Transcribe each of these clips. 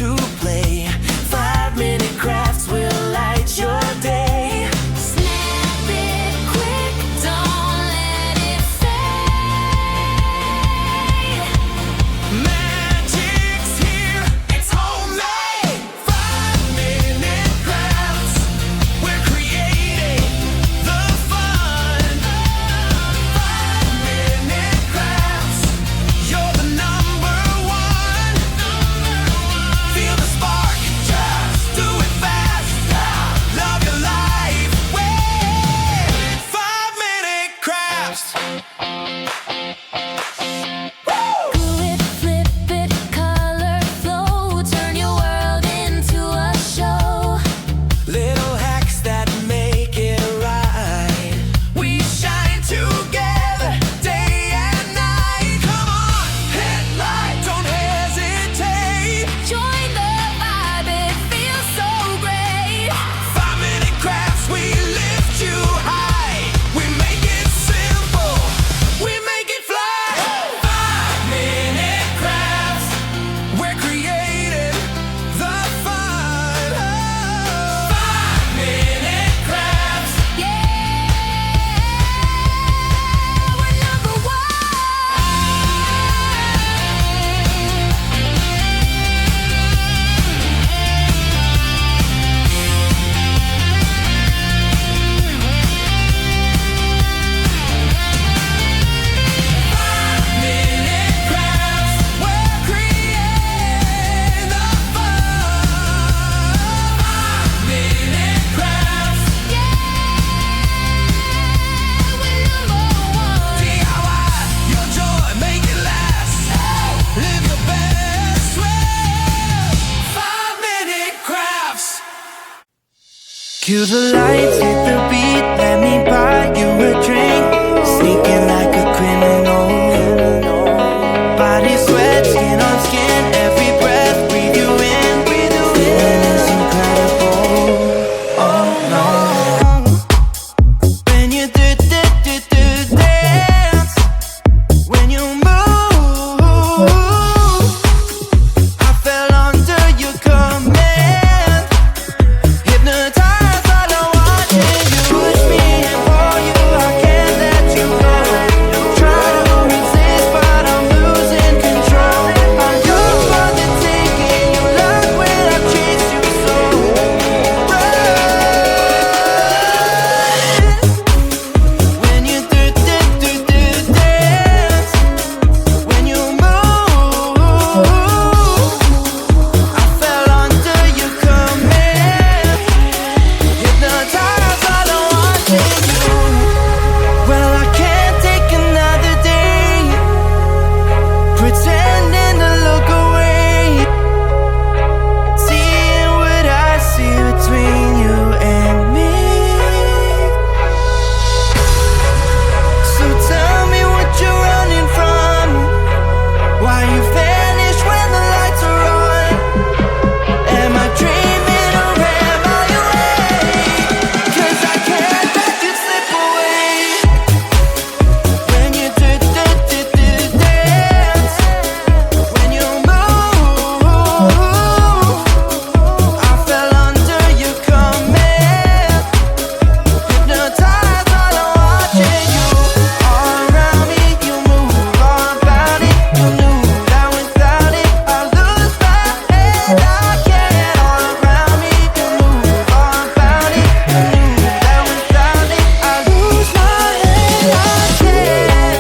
to play. 5-minute crafts will light your day. Snap it quick, don't let it fade. Magic's here, it's homemade. 5-minute crafts, we're creating the fun. 5-minute crafts, you're the number one. Feel the spark, just do it fast. Love your life with 5-minute crafts. Glue it, flip it, color flow, turn your world into a show. Little hacks that make it right. We shine together day and night. Come on, headlight, don't hesitate. Join the vibe, it feels so great. 5-minute crafts, we lift you high. We make it simple, we make it fly. 5-minute crafts, we're creating the fun. 5-minute crafts. Yeah, we're number one. Minute crafts, we're creating the fun. 5-minute crafts, We're number one. DIY your joy, make it last. Live your best way. 5-minute crafts. Cue the lights, hit the beat, let me buy you a drink. Sneaking like a criminal. Body sweat, skin on skin, every breath, breathe you in. Feeling is incredible. Oh no. When you do dance, when you move, I fell under your command. Hypnotized by the watching you push me and pull you. I can't let you go. Try to resist, but I'm losing control. I'm yours for the taking. You love when I chase you so. When you do dance, when you move, I fell under your command. Hypnotized by the watching you. Well, I can't take another day pretending to look away, seeing what I see between you and me. So tell me what you're running from. Why you vanish when the lights are on? Am I dreaming or am I awake? 'Cause I can't let you slip away. When you do dance, when you move, I fell under your command. Hypnotized by the watching you. All around me, you move, all about it. You knew that without it, I lose my head. I can't. All around me, you move, all about it. You knew that without it, I lose my head. I can't.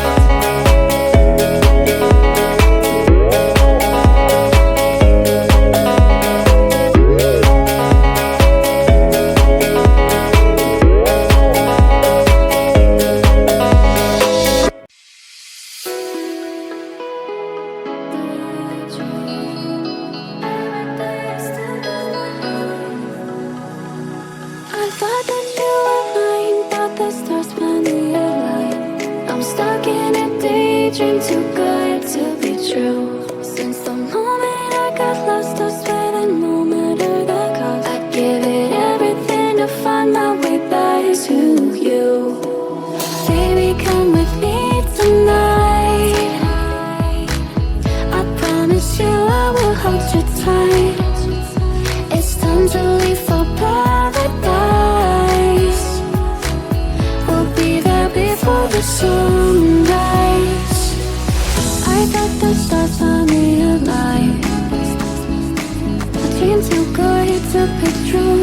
I thought that you were mine, thought the stars finally aligned. I'm stuck in a daydream, too good to be true. Since the moment I got lost, I swear that no matter the cost, I'd give it everything to find my way back to you. Baby, come with me tonight. I promise you I will hold you tight. to be true.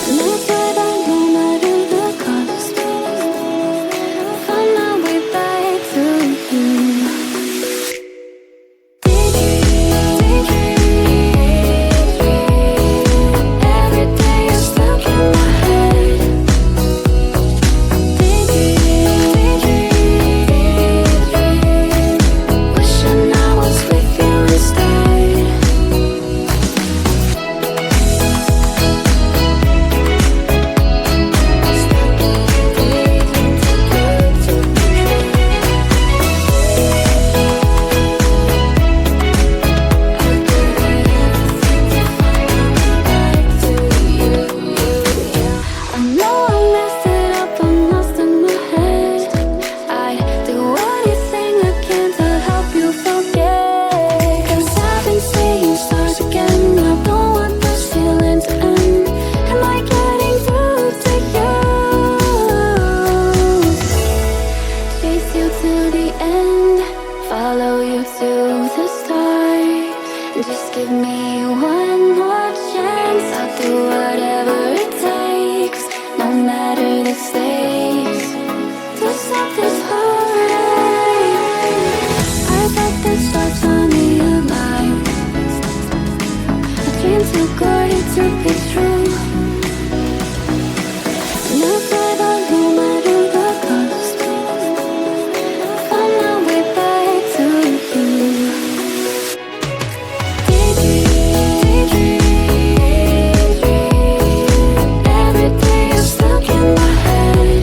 And that's why that no matter the cost, find my way back to you. Every day you're stuck in my head. Wishing I was with you instead. I know I messed it up, I'm lost in my head. I'd do anything I can to help you forget. 'Cause I've been saying start again. I don't want this feeling to end. Am I getting through to you? Chase you to the end, follow you to the start. Just give me one more chance. I'll do whatever it takes, no matter the stakes, to stop this heartache. I thought the stars finally aligned. A dream too good to be true. And that's why that no matter the cost, find my way back to you. Every day you're stuck in my head.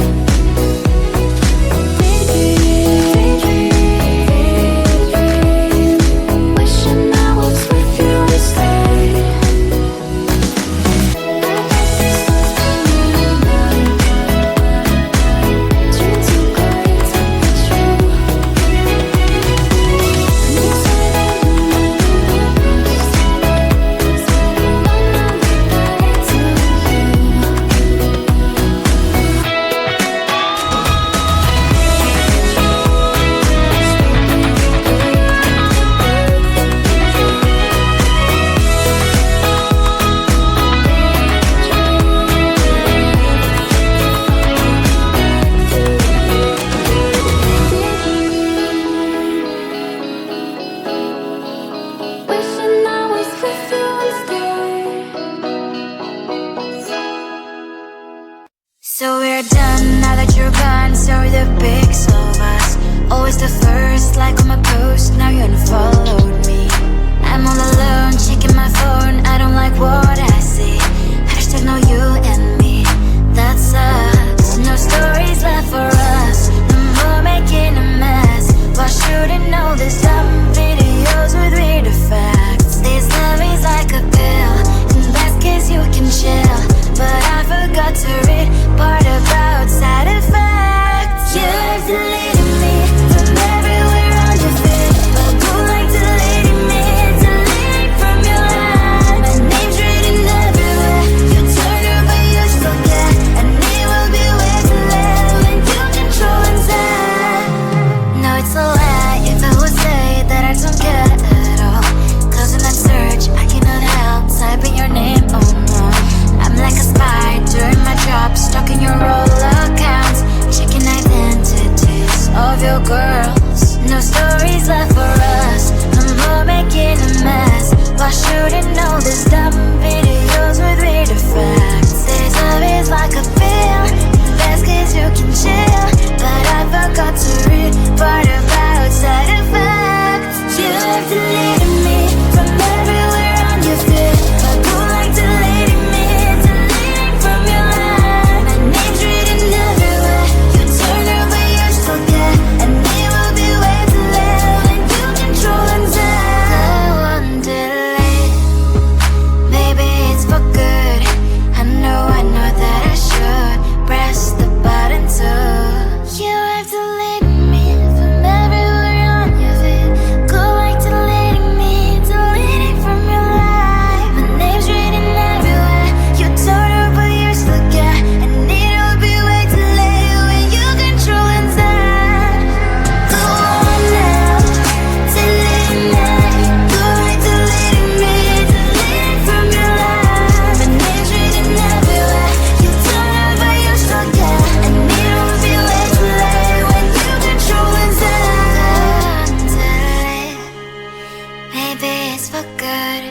is for good.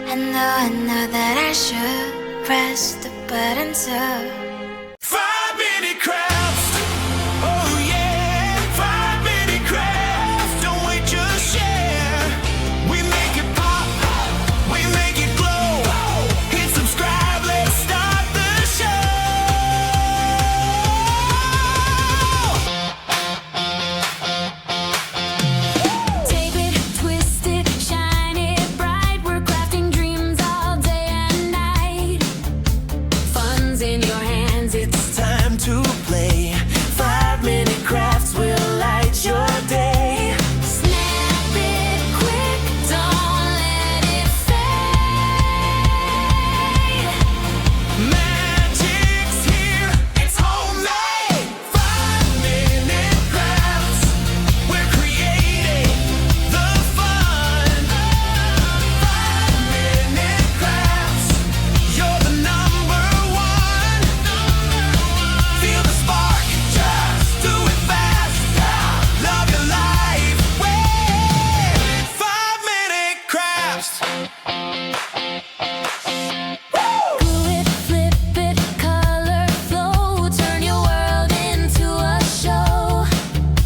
I know that I should press the button too. 5-minute crafts. Oh yeah, 5-minute crafts. Don't wait, just share. We make it pop, we make it glow. Hit subscribe, let's start the show. Tape it, twist it, shine it bright. We're crafting dreams all day and night. Fun's in your hands, It's time to play. 5-minute crafts will light your day. snap it quick, don't let it fade. Magic's here, it's homemade. 5-minute crafts, we're creating the fun. 5-minute crafts, you're the number one. Feel the spark, just do it fast. Love your life way. 5-minute crafts. Glue it, flip it, color flow. Turn your world into a show.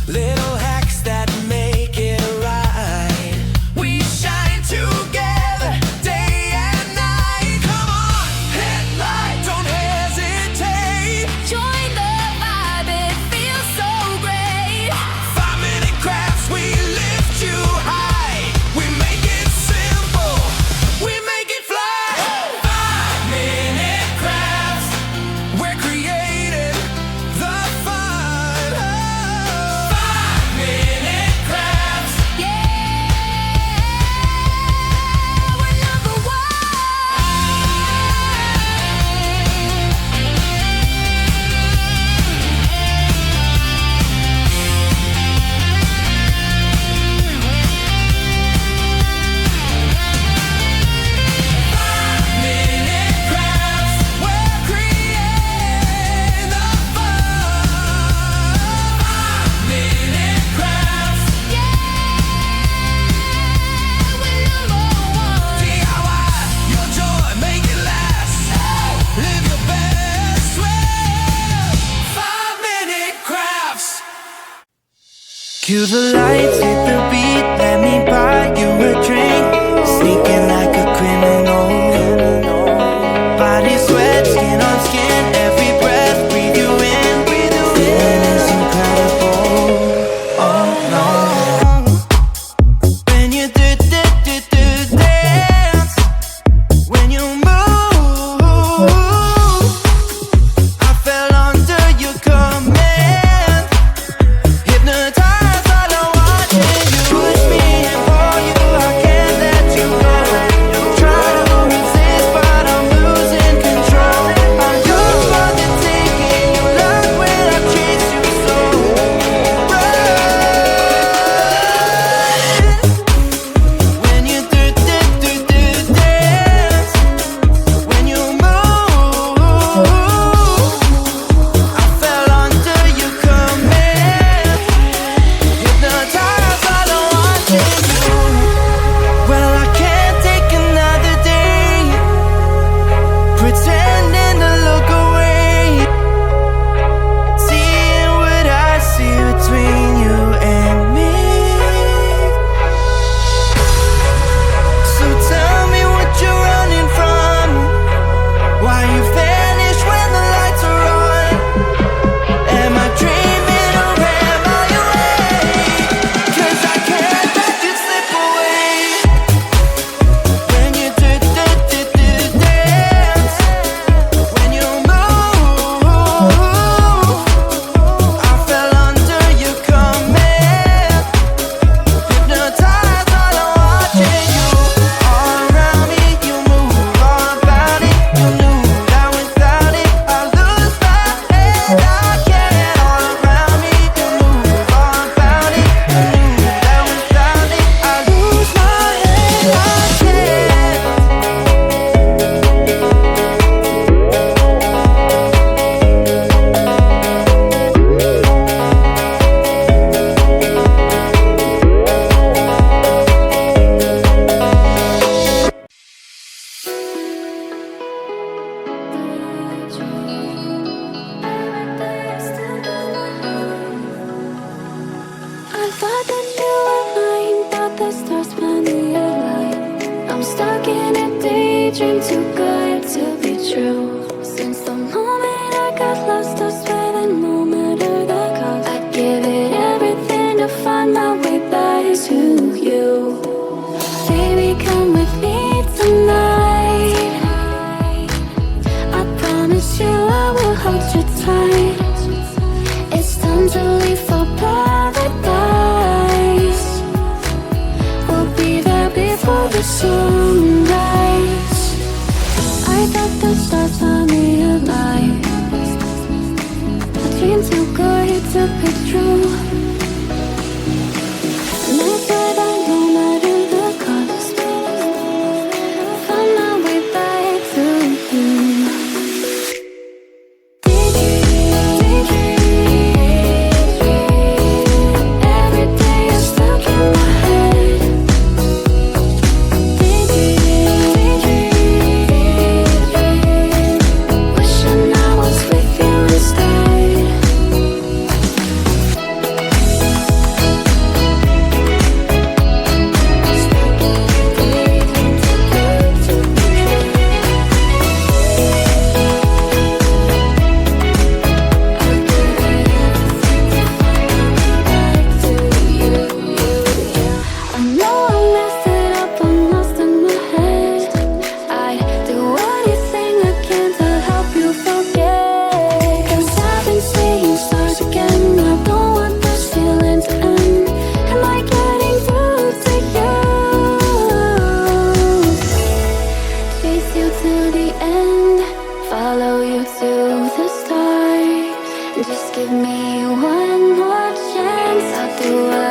Little hacks that make it right. We shine together day and night. Come on, headlight, don't hesitate. Join the vibe, it feels so great. 5-minute crafts, we lift you high. We make it simple, we make it fly. 5-minute crafts, we're creating the fun. 5-minute crafts. Yeah, we're number one. Minute crafts, we're creating the fun. 5-minute crafts, We're number one. DIY your joy, make it last. Live your best way. 5-minute crafts. Cue the lights, hit the beat, let me buy you a drink. Sneaking like a criminal. Body sweat, skin on skin, every breath, breathe you in. Feeling is incredible. Oh no. When you do dance, when you move, I fell under your command. Hypnotized while I'm watching. daydream too good to be true. Since the moment I got lost, I swear that no matter the cost, I'd give it everything to find my way back to you. Baby, come with me tonight. I promise you I will hold you tight. It's time to leave for paradise. We'll be there before the sunrise. I thought the stars found me alive. A dream too good to be true. And I swear that no matter the cost, find my way back to you. Every day you're stuck in my head. Wishing I was with you instead. I know I messed it up, I'm lost in my head. I'd do anything I can to help you forget. 'Cause I've been seeing stars again. I don't want this feeling to end. Am I getting through to you? Chase you to the end, follow you to the start. Just give me one more chance, I'll do what